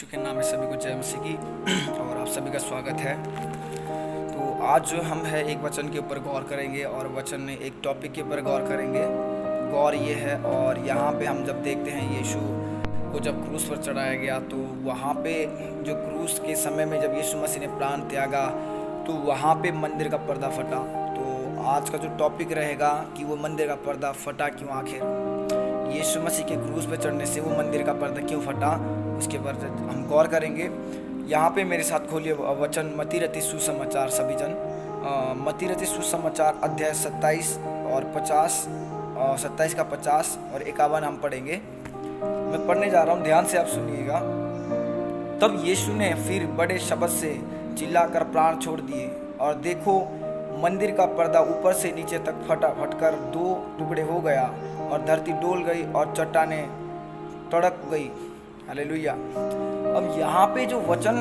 यीशु के नाम में सभी को जय मसीह की और आप सभी का स्वागत है। तो आज जो हम है एक वचन के ऊपर गौर करेंगे और वचन में एक टॉपिक के ऊपर गौर करेंगे। गौर ये है, और यहाँ पे हम जब देखते हैं यीशु को जब क्रूस पर चढ़ाया गया, तो वहाँ पे जो क्रूस के समय में जब यीशु मसीह ने प्राण त्यागा, तो वहाँ पे मंदिर का पर्दा फटा। तो आज का जो टॉपिक रहेगा कि वो मंदिर का पर्दा फटा क्यों, आखिर यीशु मसीह के क्रूस पे चढ़ने से वो मंदिर का पर्दा क्यों फटा, उसके पर हम गौर करेंगे। यहाँ पे मेरे साथ खोलिए वचन मत्ती रचित सुसमाचार सभी जन, मत्ती रचित सुसमाचार अध्याय 27 और 50, 27 का 50 और 51 हम पढ़ेंगे। मैं पढ़ने जा रहा हूँ, ध्यान से आप सुनिएगा। तब यीशु ने फिर बड़े शब्द से चिल्लाकर प्राण छोड़ दिए, और देखो मंदिर का पर्दा ऊपर से नीचे तक फटकर 2 टुकड़े हो गया, और धरती डोल गई और चट्टानें तड़क गई। हालेलुया। अब यहाँ पे जो वचन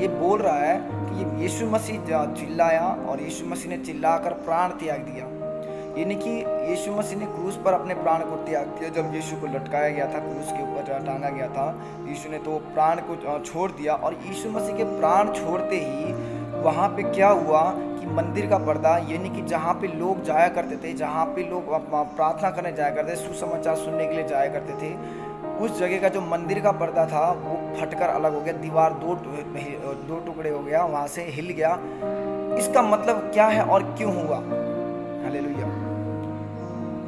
ये बोल रहा है कि ये यीशु मसीह चिल्लाया, और यीशु मसीह ने चिल्लाकर प्राण त्याग दिया। यानी कि यीशु मसीह ने क्रूस पर अपने प्राण को त्याग दिया। जब यीशु को लटकाया गया था, क्रूस के ऊपर टांगा गया था, यीशु ने तो प्राण को छोड़ दिया। और यीशु मसीह के प्राण छोड़ते ही वहाँ पे क्या हुआ कि मंदिर का पर्दा, यानी कि जहाँ पे लोग जाया करते थे, जहाँ पे लोग प्रार्थना करने जाया करते थे, सुसमाचार सुनने के लिए जाया करते थे, उस जगह का जो मंदिर का पर्दा था वो फटकर अलग हो गया। दीवार दो टुकड़े हो गया, वहाँ से हिल गया। इसका मतलब क्या है और क्यों हुआ? हालेलुया।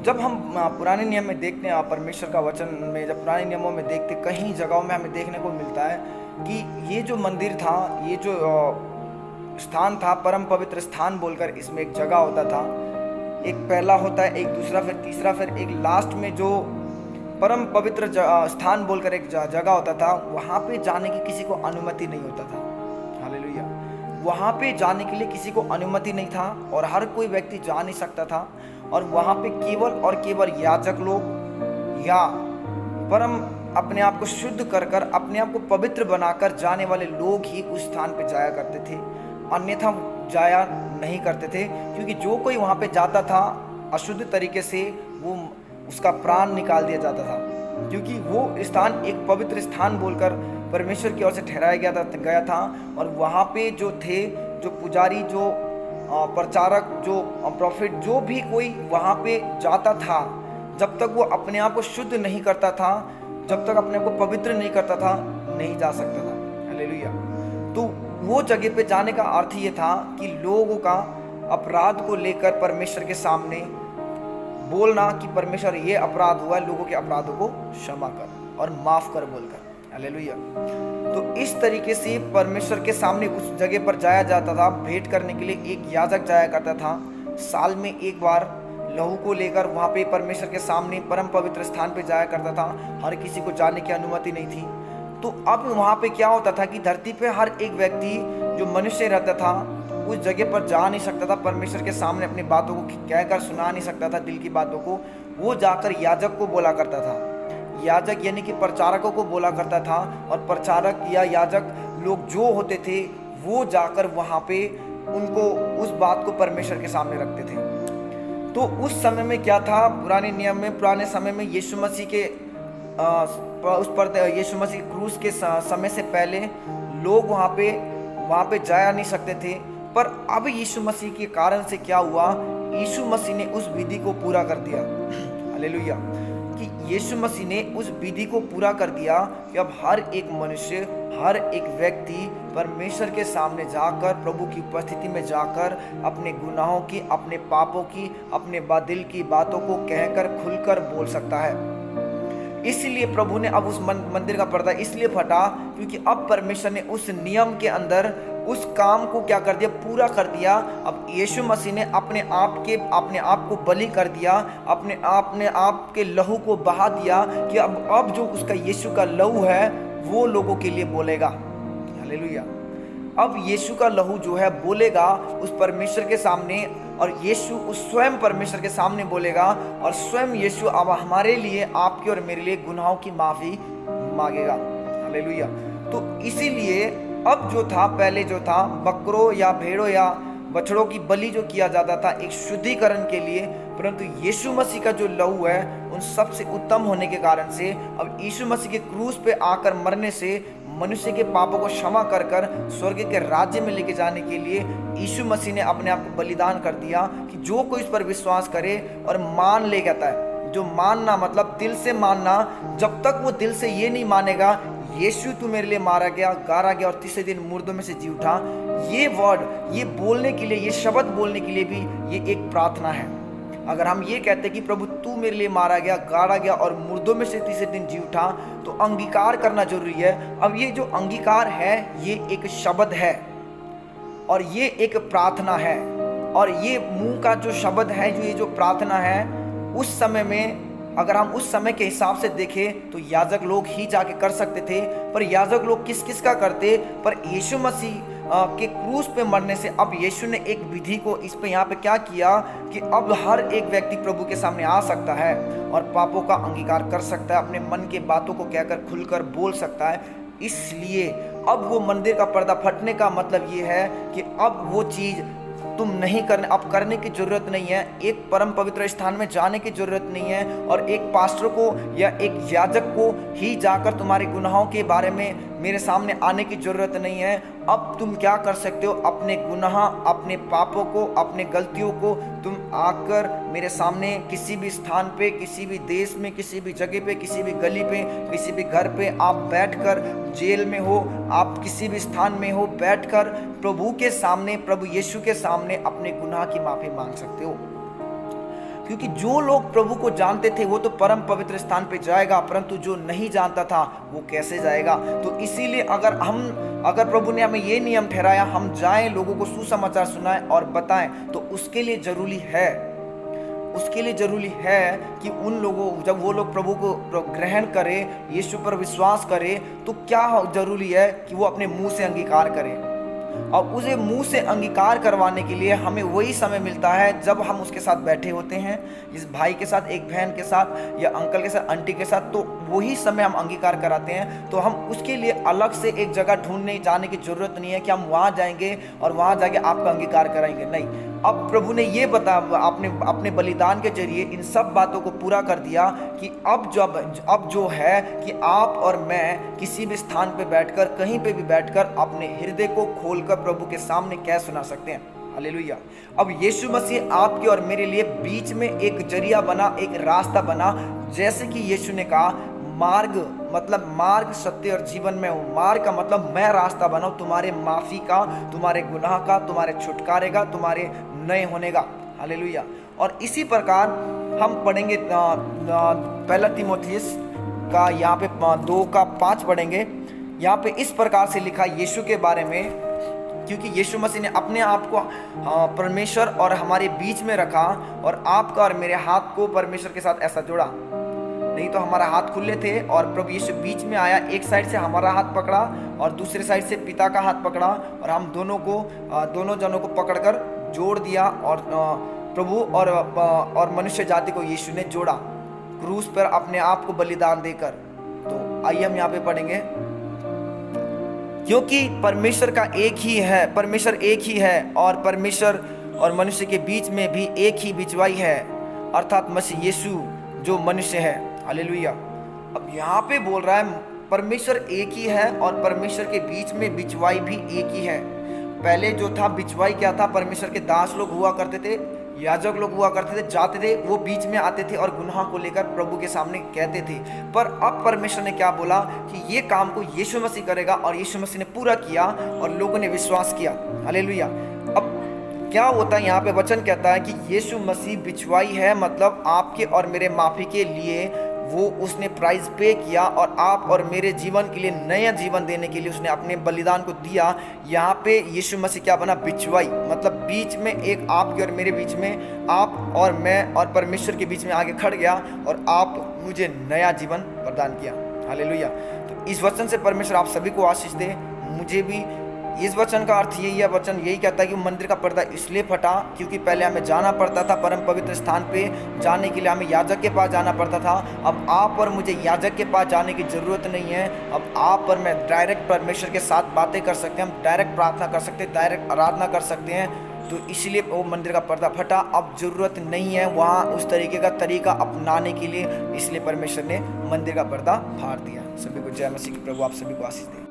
जब हम पुराने नियम में देखते हैं, परमेश्वर का वचन में जब पुराने नियमों में देखते, कहीं जगहों में हमें देखने को मिलता है कि ये जो मंदिर था, ये जो स्थान था, परम पवित्र स्थान बोलकर इसमें एक जगह होता था। एक पहला होता है, एक दूसरा, फिर तीसरा, फिर एक लास्ट में जो परम पवित्र स्थान बोलकर एक जगह होता था। वहाँ पे जाने की किसी को अनुमति नहीं होता था। हालेलुया। वहाँ पे जाने के लिए किसी को अनुमति नहीं था, और हर कोई व्यक्ति जा नहीं सकता था। और वहाँ पे केवल और केवल याजक लोग या परम अपने आप को शुद्ध कर अपने आप को पवित्र बनाकर जाने वाले लोग ही उस स्थान पे जाया करते थे, अन्यथा जाया नहीं करते थे। क्योंकि जो कोई वहाँ पे जाता था अशुद्ध तरीके से, वो उसका प्राण निकाल दिया जाता था। क्योंकि वो स्थान एक पवित्र स्थान बोलकर परमेश्वर की ओर से ठहराया गया था। और वहाँ पे जो थे, जो पुजारी, जो प्रचारक, जो प्रॉफिट, जो भी कोई वहाँ पे जाता था, जब तक वो अपने आप को शुद्ध नहीं करता था, जब तक अपने आप को पवित्र नहीं करता था, नहीं जा सकता था। हालेलुया। तो वो जगह पे जाने का अर्थ ये था कि लोगों का अपराध को लेकर परमेश्वर के सामने बोलना कि परमेश्वर ये अपराध हुआ, लोगों के अपराधों को क्षमा कर और माफ कर बोलकर। हालेलुया। तो इस तरीके से परमेश्वर के सामने उस जगह पर जाया जाता था। भेंट करने के लिए एक याजक जाया करता था, साल में एक बार लहू को लेकर वहाँ पे परमेश्वर के सामने परम पवित्र स्थान पे जाया करता था। हर किसी को जाने की अनुमति नहीं थी। तो अब वहाँ पे क्या होता था कि धरती पे हर एक व्यक्ति जो मनुष्य रहता था उस जगह पर जा नहीं सकता था, परमेश्वर के सामने अपनी बातों को कहकर सुना नहीं सकता था, दिल की बातों को। वो जाकर याजक को बोला करता था। याजक यानी कि प्रचारकों को बोला करता था, और प्रचारक या याजक लोग जो होते थे वो जाकर वहाँ पे उनको उस बात को परमेश्वर के सामने रखते थे। तो उस समय में क्या था, पुराने नियम में, पुराने समय में यीशु मसीह के उस पर यीशु मसीह क्रूस के समय से पहले लोग वहाँ पे जाया नहीं सकते थे। पर अब यीशु मसीह के कारण से क्या हुआ, यीशु मसीह ने उस विधि को पूरा कर दिया। हालेलुया। कि यीशु मसीह ने उस विधि को पूरा कर दिया कि अब हर एक मनुष्य, हर एक व्यक्ति परमेश्वर के सामने जाकर, प्रभु की उपस्थिति में जाकर अपने गुनाहों की, अपने पापों की, अपने दिल की बातों को कहकर खुलकर बोल सकता है। इसलिए प्रभु ने अब उस मंदिर का पर्दा इसलिए फटा क्योंकि अब परमेश्वर ने उस नियम के अंदर उस काम को क्या कर दिया, पूरा कर दिया। अब यीशु मसीह ने अपने आप को बलि कर दिया, अपने आप के लहू को बहा दिया कि अब जो उसका यीशु का लहू है वो लोगों के लिए बोलेगा। हालेलुया। अब यीशु का लहू जो है बोलेगा उस परमेश्वर के सामने, और यीशु उस स्वयं परमेश्वर के सामने बोलेगा, और स्वयं यीशु अब हमारे लिए, आपके और मेरे लिए गुनाहों की माफ़ी मांगेगा। हालेलुया। तो इसीलिए अब जो था, पहले जो था बकरों या भेड़ों या बछड़ों की बलि जो किया जाता था एक शुद्धिकरण के लिए, परंतु यीशु मसीह का जो लहू है उन सबसे उत्तम होने के कारण से अब यीशु मसीह के क्रूस पे आकर मरने से मनुष्य के पापों को क्षमा कर कर स्वर्ग के राज्य में लेके जाने के लिए यीशु मसीह ने अपने आप को बलिदान कर दिया कि जो कोई इस पर विश्वास करे और मान ले जाता है। जो मानना मतलब दिल से मानना, जब तक वो दिल से ये नहीं मानेगा यीशु तू मेरे लिए मारा गया, गाड़ा गया और तीसरे दिन मुर्दों में से जी उठा, ये वर्ड, ये बोलने के लिए, ये शब्द बोलने के लिए भी ये एक प्रार्थना है। अगर हम ये कहते कि प्रभु तू मेरे लिए मारा गया, गाड़ा गया और मुर्दों में से तीसरे दिन जी उठा, तो अंगीकार करना जरूरी है। अब ये जो अंगीकार है ये एक शब्द है और ये एक प्रार्थना है, और ये मुंह का जो शब्द है, जो ये जो प्रार्थना है, उस समय में अगर हम उस समय के हिसाब से देखें तो याजक लोग ही जाके कर सकते थे। पर याजक लोग किस किस का करते, पर यीशु मसीह के क्रूस पे मरने से अब यीशु ने एक विधि को इस पे यहाँ पे क्या किया कि अब हर एक व्यक्ति प्रभु के सामने आ सकता है और पापों का अंगीकार कर सकता है, अपने मन के बातों को कहकर खुलकर बोल सकता है। इसलिए अब वो मंदिर का पर्दा फटने का मतलब ये है कि अब वो चीज़ तुम नहीं करने, अब करने की जरूरत नहीं है। एक परम पवित्र स्थान में जाने की जरूरत नहीं है और एक पास्टर को या एक याजक को ही जाकर तुम्हारे गुनाहों के बारे में मेरे सामने आने की जरूरत नहीं है। अब तुम क्या कर सकते हो, अपने गुनाह, अपने पापों को, अपने गलतियों को तुम आकर मेरे सामने किसी भी स्थान पे, किसी भी देश में, किसी भी जगह पे, किसी भी गली पे, किसी भी घर पे आप बैठकर, जेल में हो, आप किसी भी स्थान में हो, बैठकर प्रभु के सामने, प्रभु यीशु के सामने अपने गुनाह की माफी मांग सकते हो। क्योंकि जो लोग प्रभु को जानते थे वो तो परम पवित्र स्थान पे जाएगा, परंतु जो नहीं जानता था वो कैसे जाएगा। तो इसीलिए अगर प्रभु ने हमें ये नियम ठहराया हम जाएं, लोगों को सुसमाचार सुनाएं और बताएं, तो उसके लिए जरूरी है कि उन लोगों, जब वो लोग प्रभु को ग्रहण करें, यीशु पर विश्वास करें, तो क्या जरूरी है कि वो अपने मुंह से अंगीकार करें। और उसे मुंह से अंगीकार करवाने के लिए हमें वही समय मिलता है जब हम उसके साथ बैठे होते हैं, इस भाई के साथ, एक बहन के साथ या अंकल के साथ, आंटी के साथ, तो वही समय हम अंगीकार कराते हैं। तो हम उसके लिए अलग से एक जगह ढूंढने जाने की जरूरत नहीं है कि हम वहाँ जाएंगे और वहाँ जाके आपका अंगीकार कराएंगे, नहीं। अब प्रभु ने ये अपने बलिदान के जरिए इन सब बातों को पूरा कर दिया कि अब जो है कि आप और मैं किसी भी स्थान पे बैठकर, कहीं पे भी बैठकर अपने हृदय को खोलकर प्रभु के सामने क्या सुना सकते हैं। हालेलुया। अब यीशु मसीह आपके और मेरे लिए बीच में एक जरिया बना, एक रास्ता बना। जैसे कि यीशु ने कहा, मार्ग मतलब मार्ग, सत्य और जीवन में हूँ। मार्ग का मतलब मैं रास्ता बनाऊँ तुम्हारे माफ़ी का, तुम्हारे गुनाह का, तुम्हारे छुटकारे का, तुम्हारे नए होने का। हालेलुया। और इसी प्रकार हम पढ़ेंगे पहला तीमुथियुस का यहाँ पे 2:5 पढ़ेंगे। यहाँ पे इस प्रकार से लिखा यीशु के बारे में, क्योंकि यीशु मसीह ने अपने आप को परमेश्वर और हमारे बीच में रखा और आपका और मेरे हाथ को परमेश्वर के साथ ऐसा जोड़ा। नहीं तो हमारा हाथ खुले थे और प्रभु यीशु बीच में आया, एक साइड से हमारा हाथ पकड़ा और दूसरे साइड से पिता का हाथ पकड़ा और हम दोनों जनों को पकड़कर जोड़ दिया और प्रभु और मनुष्य जाति को यीशु ने जोड़ा क्रूस पर अपने आप को बलिदान देकर। तो आइए हम यहाँ पे पढ़ेंगे, क्योंकि परमेश्वर एक ही है और परमेश्वर और मनुष्य के बीच में भी एक ही बिचवाई है, अर्थात मसीह यीशु जो मनुष्य है। हालेलुया। अब यहाँ पे बोल रहा है परमेश्वर एक ही है और परमेश्वर के बीच में बिचवाई भी एक ही है। पहले जो था बिचवाई क्या था, परमेश्वर के दास लोग हुआ करते थे, याजक लोग हुआ करते थे, जाते थे, वो बीच में आते थे और गुनाह को लेकर प्रभु के सामने कहते थे। पर अब परमेश्वर ने क्या बोला कि ये काम को यीशु मसीह करेगा और यीशु मसीह ने पूरा किया और लोगों ने विश्वास किया। हालेलुया। अब क्या होता है, यहाँ पे वचन कहता है कि यीशु मसीह बिचवाई है, मतलब आपके और मेरे माफी के लिए वो उसने प्राइस पे किया और आप और मेरे जीवन के लिए नया जीवन देने के लिए उसने अपने बलिदान को दिया। यहाँ पे यीशु मसीह क्या बना, बिचवाई, मतलब बीच में एक आपके और मेरे बीच में, आप और मैं और परमेश्वर के बीच में आगे खड़ गया और आप मुझे नया जीवन प्रदान किया। हालेलुया। तो इस वचन से परमेश्वर आप सभी को आशीष दे, मुझे भी। इस वचन का अर्थ यही है, वचन यही कहता है कि मंदिर का पर्दा इसलिए फटा क्योंकि पहले हमें जाना पड़ता था परम पवित्र स्थान पे, जाने के लिए हमें याजक के पास जाना पड़ता था। अब आप और मुझे याजक के पास जाने की ज़रूरत नहीं है। अब आप और मैं डायरेक्ट परमेश्वर के साथ बातें कर सकते हैं, हम डायरेक्ट प्रार्थना कर सकते हैं, डायरेक्ट आराधना कर सकते हैं। तो इसलिए वो मंदिर का पर्दा फटा। अब ज़रूरत नहीं है वहाँ उस तरीके का तरीका अपनाने के लिए, इसलिए परमेश्वर ने मंदिर का पर्दा फाड़ दिया। सभी को जय मसीह की। प्रभु आप सभी को आशीष दे।